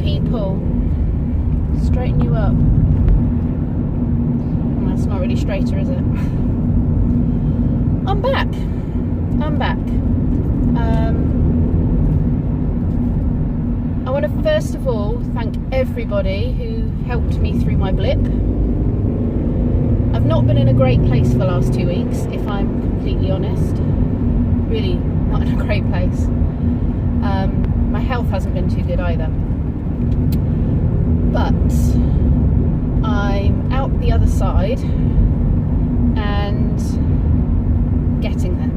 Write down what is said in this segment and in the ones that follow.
people. Straighten you up. Well, that's not really straighter, is it? I'm back. I want to first of all thank everybody who helped me through my blip. I've not been in a great place for the last 2 weeks, if I'm completely honest. Really not in a great place. My health hasn't been too good either. But I'm out the other side and getting there.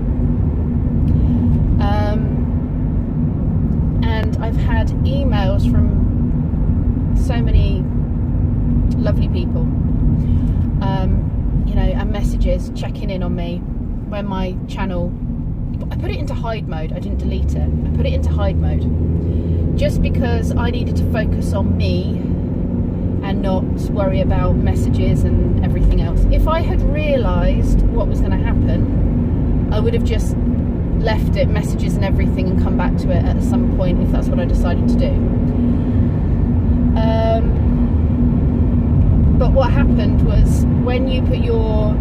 And I've had emails from so many lovely people, and messages checking in on me when my channel, I put it into hide mode. I didn't delete it. I put it into hide mode just because I needed to focus on me and not worry about messages and everything else. If I had realised what was going to happen, I would have just left it, messages and everything, and come back to it at some point if that's what I decided to do. But what happened was, when you put your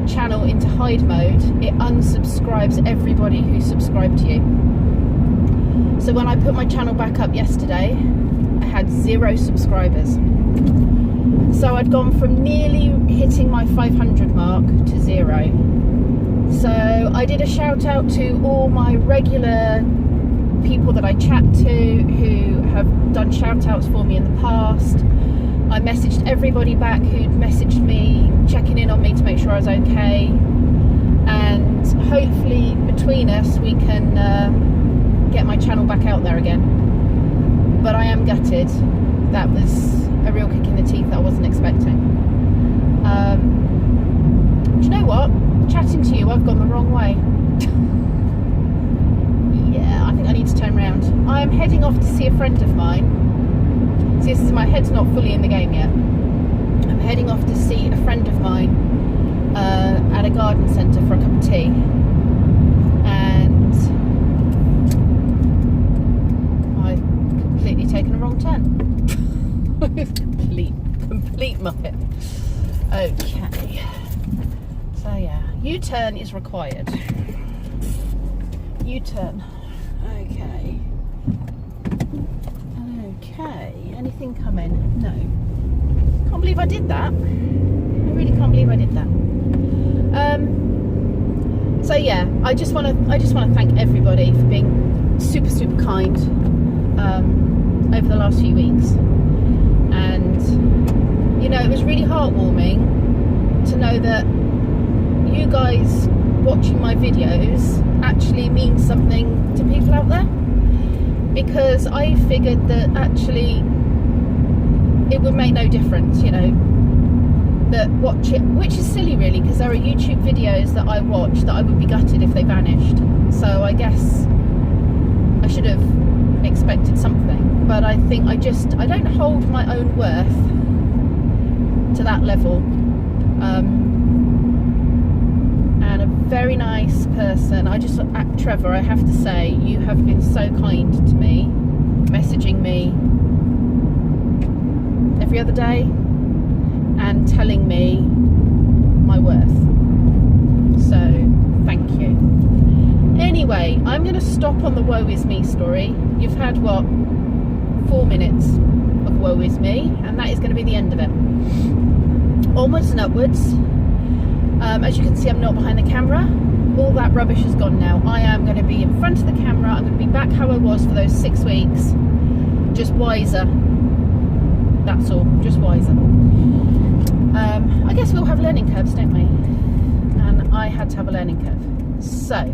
channel into hide mode, it unsubscribes everybody who subscribed to you. So when I put my channel back up yesterday, I had 0 subscribers. So I'd gone from nearly hitting my 500 mark to 0. So I did a shout out to all my regular people that I chat to who have done shout outs for me in the past. I messaged everybody back who'd messaged me, checking in on me to make sure I was okay. And hopefully between us we can get my channel back out there again. But I am gutted. That was a real kick in the teeth that I wasn't expecting. Do you know what? Chatting to you, I've gone the wrong way. Yeah, I think I need to turn around. I am heading off to see a friend of mine. See, this is, my head's not fully in the game yet. I'm heading off to see a friend of mine at a garden centre for a cup of tea. And I've completely taken a wrong turn. complete muppet. Okay. So yeah, U-turn is required. U-turn. Okay. Okay. Anything coming? No. Can't believe I did that. I really can't believe I did that. So yeah, I just want to thank everybody for being super kind over the last few weeks. And it was really heartwarming to know that you guys watching my videos actually means something to people out there, because I figured that actually it would make no difference, that watch it, which is silly really, because there are YouTube videos that I watch that I would be gutted if they vanished. So I guess I should have expected something, but I think I don't hold my own worth to that level. And a very nice person. Trevor, I have to say, you have been so kind to me, messaging me every other day and telling me my worth. So thank you. Anyway, I'm going to stop on the woe is me story. You've had 4 minutes of woe is me, and that is going to be the end of it. Onwards and upwards. As you can see, I'm not behind the camera. All that rubbish is gone now. I am going to be in front of the camera. I'm going to be back how I was for those 6 weeks, just wiser. That's all, just wiser. I guess we all have learning curves, don't we? And I had to have a learning curve. So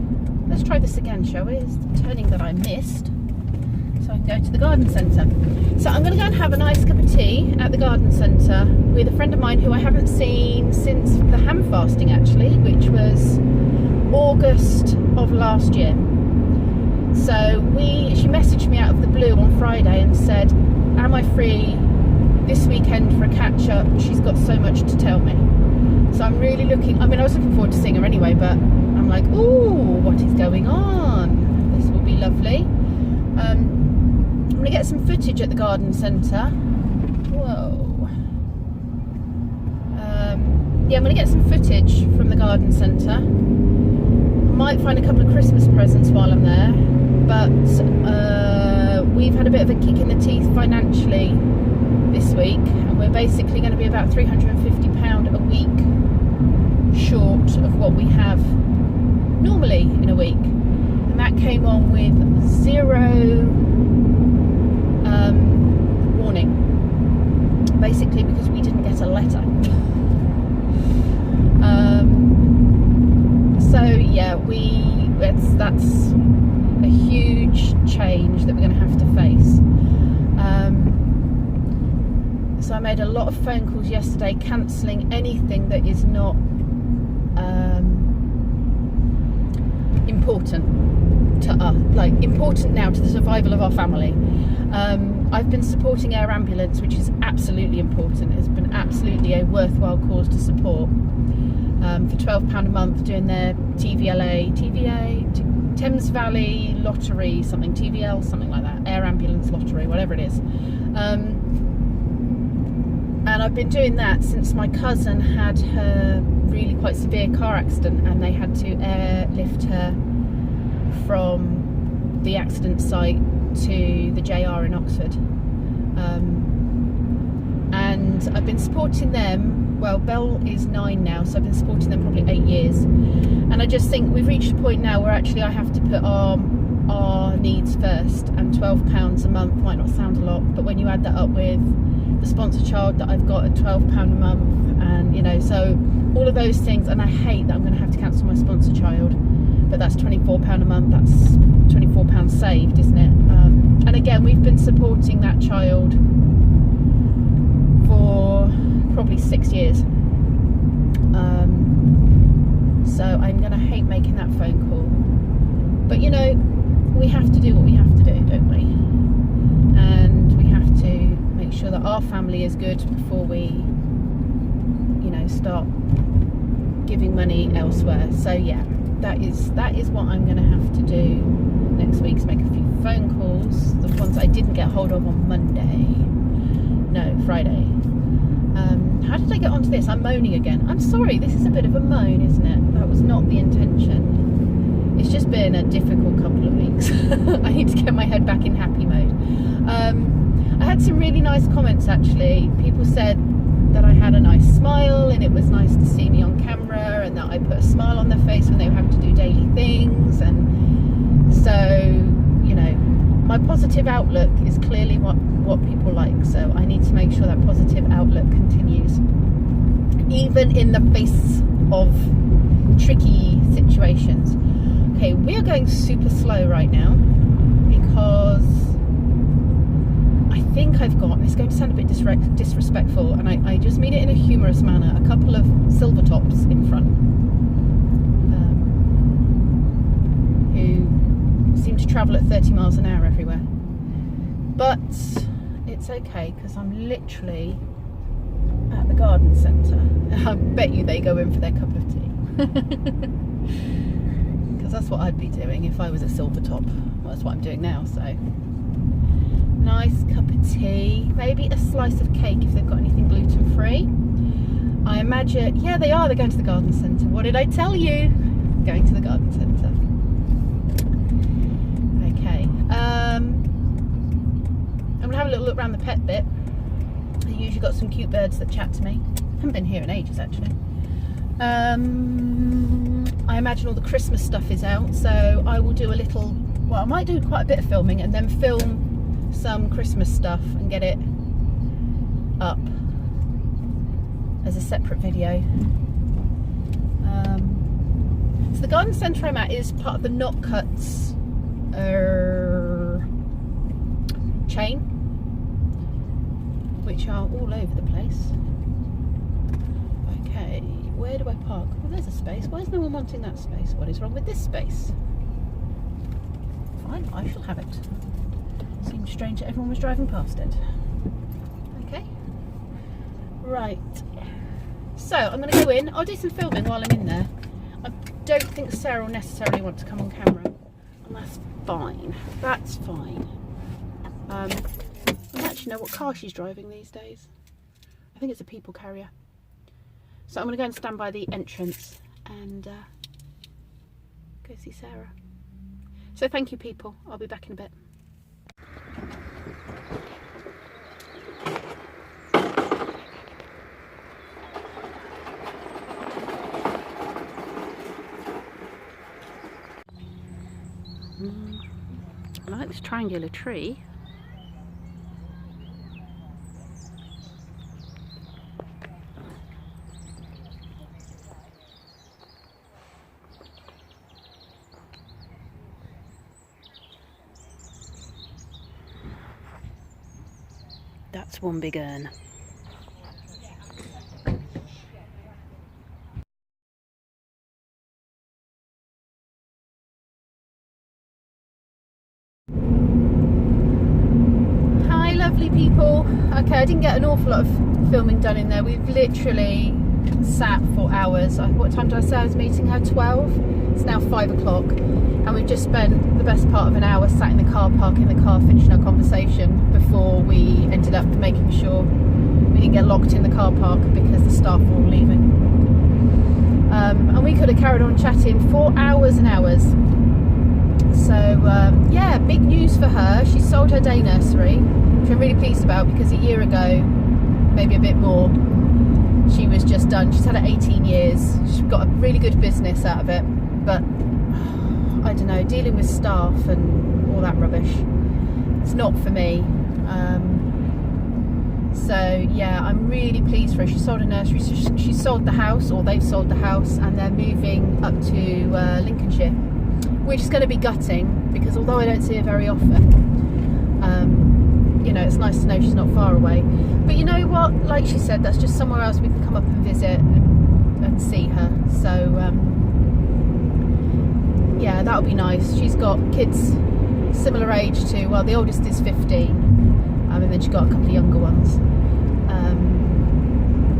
let's try this again, shall we? It's the turning that I missed, so I can go to the garden centre. So I'm going to go and have a nice cup of tea at the garden centre with a friend of mine who I haven't seen since the ham fasting, actually, which was August of last year. So she messaged me out of the blue on Friday and said, am I free this weekend for a catch up? She's got so much to tell me. So I'm really I was looking forward to seeing her anyway, but I'm like, ooh, what is going on? This will be lovely. I'm going to get get some footage at the garden centre. Whoa. Yeah, I'm going to get some footage from the garden centre. Might find a couple of Christmas presents while I'm there, but we've had a bit of a kick in the teeth financially this week, and we're basically going to be about £350 a week short of what we have normally in a week, and that came on with zero warning, basically because we didn't get a letter. So yeah, that's a huge change that we're going to have to face. So I made a lot of phone calls yesterday cancelling anything that is not important to us, like important now to the survival of our family. I've been supporting Air Ambulance, which is absolutely important. It's been absolutely a worthwhile cause to support. For £12 a month, doing their TVA, Thames Valley Lottery, something, TVL, something like that, Air Ambulance Lottery, whatever it is. And I've been doing that since my cousin had her really quite severe car accident, and they had to airlift her from the accident site to the JR in Oxford. And I've been supporting them. Well, Belle is 9 now, so I've been supporting them probably 8 years. And I just think we've reached a point now where actually I have to put our needs first, and £12 a month might not sound a lot, but when you add that up with the sponsor child that I've got at £12 a month, and you know, so all of those things, and I hate that I'm going to have to cancel my sponsor child, but that's £24 a month, that's £24 saved, isn't it? And again, we've been supporting that child for probably 6 years. So I'm going to hate making that phone call. But you know, we have to do what we have to do, don't we? And we have to make sure that our family is good before we, you know, start giving money elsewhere. So yeah, that is what I'm going to have to do next week, is make a few phone calls, the ones I didn't get hold of on Friday. How did I get onto this? I'm moaning again. I'm sorry, this is a bit of a moan, isn't it? That was not the intention. It's just been a difficult couple of weeks. I need to get my head back in happy mode. I had some really nice comments actually. People said that I had a nice smile, and it was nice to see me on camera, and that I put a smile on their face when they were having to do daily things. And so, you know, my positive outlook is clearly what people like, so I need to make sure that positive outlook continues, even in the face of tricky situations. Okay, we're going super slow right now because I think I've got, it's going to sound a bit disrespectful, and I just mean it in a humorous manner, a couple of silver tops in front who seem to travel at 30 miles an hour everywhere. But it's okay, because I'm literally at the garden centre. I bet you they go in for their cup of tea. Because that's what I'd be doing if I was a silver top. Well, that's what I'm doing now, so. Nice cup of tea. Maybe a slice of cake if they've got anything gluten-free. I imagine, yeah, they are. They're going to the garden centre. What did I tell you? Going to the garden centre. Okay. I'm gonna have a little look around the pet bit. I usually got some cute birds that chat to me. I haven't been here in ages actually. I imagine all the Christmas stuff is out, so I will do a little, well, I might do quite a bit of filming and then film some Christmas stuff and get it up as a separate video. So the garden centre I'm at is part of the Knot Cuts chain, which are all over the place. Okay, where do I park? Well, there's a space. Why is no one wanting that space? What is wrong with this space? Fine, I shall have it. Seems strange that everyone was driving past it. Okay, right. So I'm going to go in. I'll do some filming while I'm in there. I don't think Sarah will necessarily want to come on camera, and that's fine. That's fine. I don't actually know what car she's driving these days. I think it's a people carrier. So I'm going to go and stand by the entrance and go see Sarah. So thank you, people. I'll be back in a bit. I like this triangular tree. That's one big urn. Hi lovely people. Okay, I didn't get an awful lot of filming done in there. We've literally sat for hours. What time did I say I was meeting her? 12? It's now 5 o'clock and we've just spent the best part of an hour sat in the car park in the car finishing our conversation before we ended up making sure we didn't get locked in the car park because the staff were all leaving. And we could have carried on chatting for hours and hours. So yeah, big news for her. She sold her day nursery, which I'm really pleased about because a year ago, maybe a bit more, she was just done. She's had it 18 years. She's got a really good business out of it, but I don't know, dealing with staff and all that rubbish, it's not for me. So yeah, I'm really pleased for her. She sold a nursery. So she sold the house, or they've sold the house, and they're moving up to Lincolnshire, which is going to be gutting because although I don't see her very often, you know, it's nice to know she's not far away. But you know what, like she said, that's just somewhere else we can come up and visit and see her. So yeah, that'll be nice. She's got kids similar age to, well, the oldest is 15, and then she's got a couple of younger ones.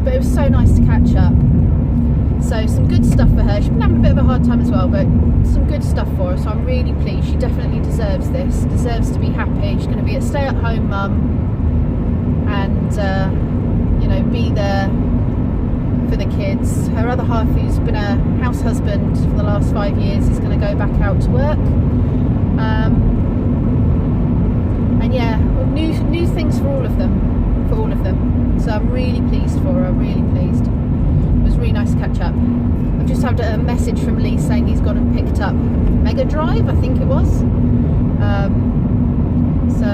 But it was so nice to catch up. So some good stuff for her. She's been having a bit of a hard time as well, but some good stuff for her. So I'm really pleased. She definitely deserves this. Deserves to be happy. She's going to be a stay-at-home mum, and you know, be there for the kids. Her other half, who's been a house husband for the last 5 years, is going to go back out to work. And yeah, new things for all of them. So I'm really pleased for her. I'm really pleased. It was really nice to catch up. I've just had a message from Lee saying he's gone and picked up Mega Drive, I think it was. So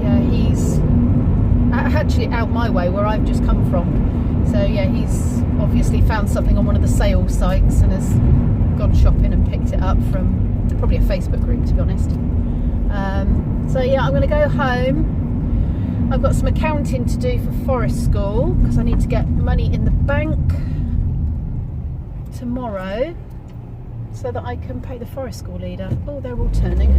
yeah, he's actually out my way where I've just come from. So yeah, he's obviously found something on one of the sales sites and has gone shopping and picked it up from probably a Facebook group, to be honest. So yeah, I'm going to go home. I've got some accounting to do for Forest School because I need to get money in the bank tomorrow so that I can pay the Forest School leader. Oh, they're all turning.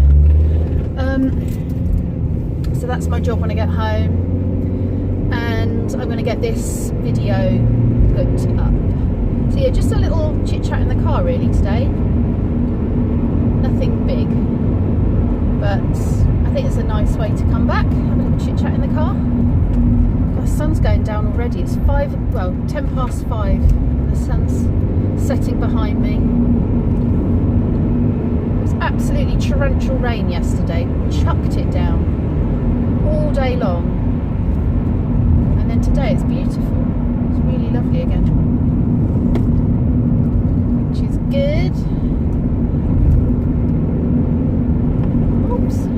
So that's my job when I get home, and I'm going to get this video put up. So yeah, just a little chit chat in the car really today. Nothing big, but I think it's a nice way to come back. Have a little chit chat in the car. The sun's going down already. It's 10 past 5. The sun's setting behind me. It was absolutely torrential rain yesterday. Chucked it down all day long. And then today it's beautiful. It's really lovely again. Which is good. Oops.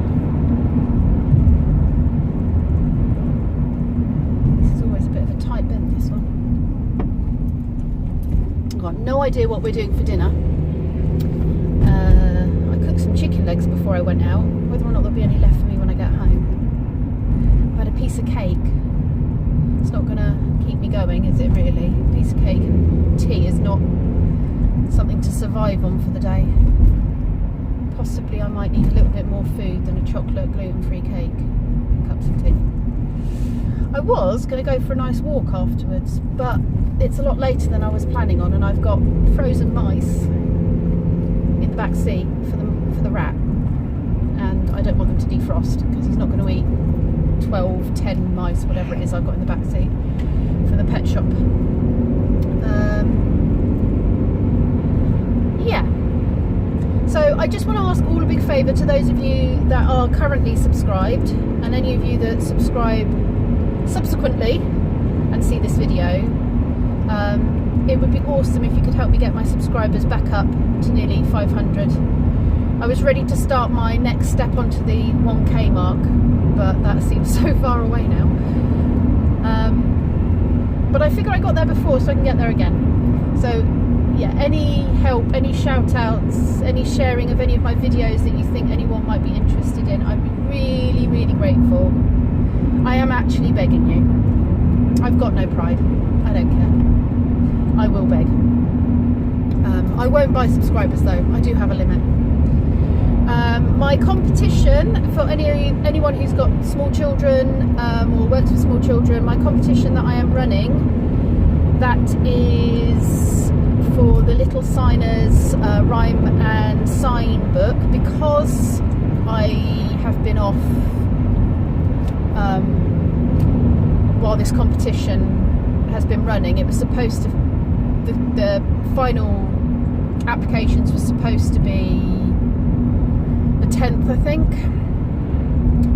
Tight bend, this one. I've got no idea what we're doing for dinner. I cooked some chicken legs before I went out. Whether or not there'll be any left for me when I get home. I've had a piece of cake. It's not going to keep me going, is it really? A piece of cake and tea is not something to survive on for the day. Possibly I might need a little bit more food than a chocolate gluten-free cake and cups of tea. I was going to go for a nice walk afterwards, but it's a lot later than I was planning on, and I've got frozen mice in the back seat for the rat, and I don't want them to defrost because he's not going to eat 12, 10 mice, whatever it is I've got in the back seat for the pet shop. Yeah. So I just want to ask all a big favour to those of you that are currently subscribed, and any of you that subscribe subsequently and see this video. It would be awesome if you could help me get my subscribers back up to nearly 500. I was ready to start my next step onto the 1K mark, but that seems so far away now. But I figure I got there before, so I can get there again. So yeah, any help, any shout outs, any sharing of any of my videos that you think anyone might be interested in, I'd be really, really grateful. I am actually begging you. I've got no pride. I don't care. I will beg. I won't buy subscribers though. I do have a limit. My competition for anyone who's got small children or works with small children, my competition that I am running, that is for the Little Signers Rhyme and Sign book. Because I have been off while this competition has been running, it was supposed to, the final applications were supposed to be the 10th, I think,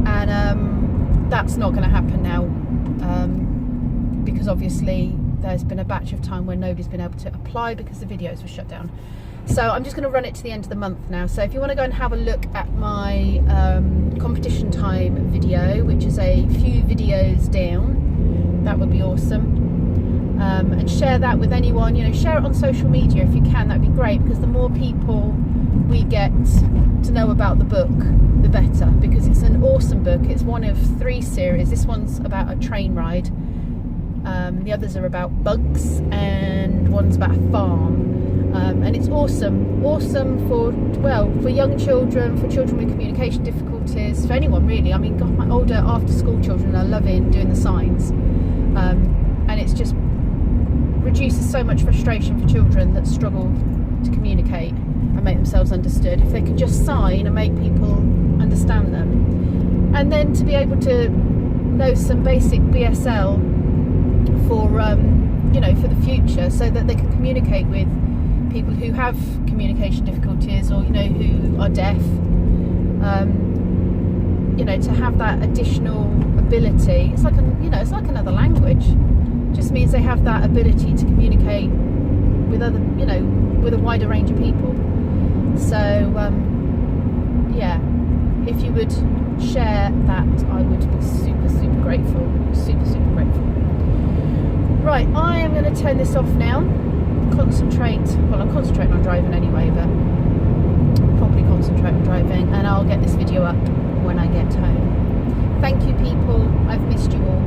and that's not going to happen now, because obviously there's been a batch of time when nobody's been able to apply because the videos were shut down. So I'm just going to run it to the end of the month now. So if you want to go and have a look at my competition time video, which is a few videos down, that would be awesome. And share that with anyone, you know, share it on social media if you can. That'd be great, because the more people we get to know about the book, the better, because it's an awesome book. It's one of 3 series. This one's about a train ride, the others are about bugs, and one's about a farm, and it's awesome for young children, for children with communication difficulties, for anyone really. I mean, God, my older after school children are loving doing the signs, and it's just reduces so much frustration for children that struggle to communicate and make themselves understood. If they can just sign and make people understand them, and then to be able to know some basic BSL for you know, for the future, so that they can communicate with people who have communication difficulties, or you know, who are deaf. You know, to have that additional ability, it's like it's like another language. Just means they have that ability to communicate with other, you know, with a wider range of people. So yeah, if you would share that, I would be super grateful. Super grateful. Right, I am going to turn this off now. Concentrate. Well, I'm concentrating on driving anyway, but I'll probably concentrate on driving, and I'll get this video up when I get home. Thank you, people. I've missed you all.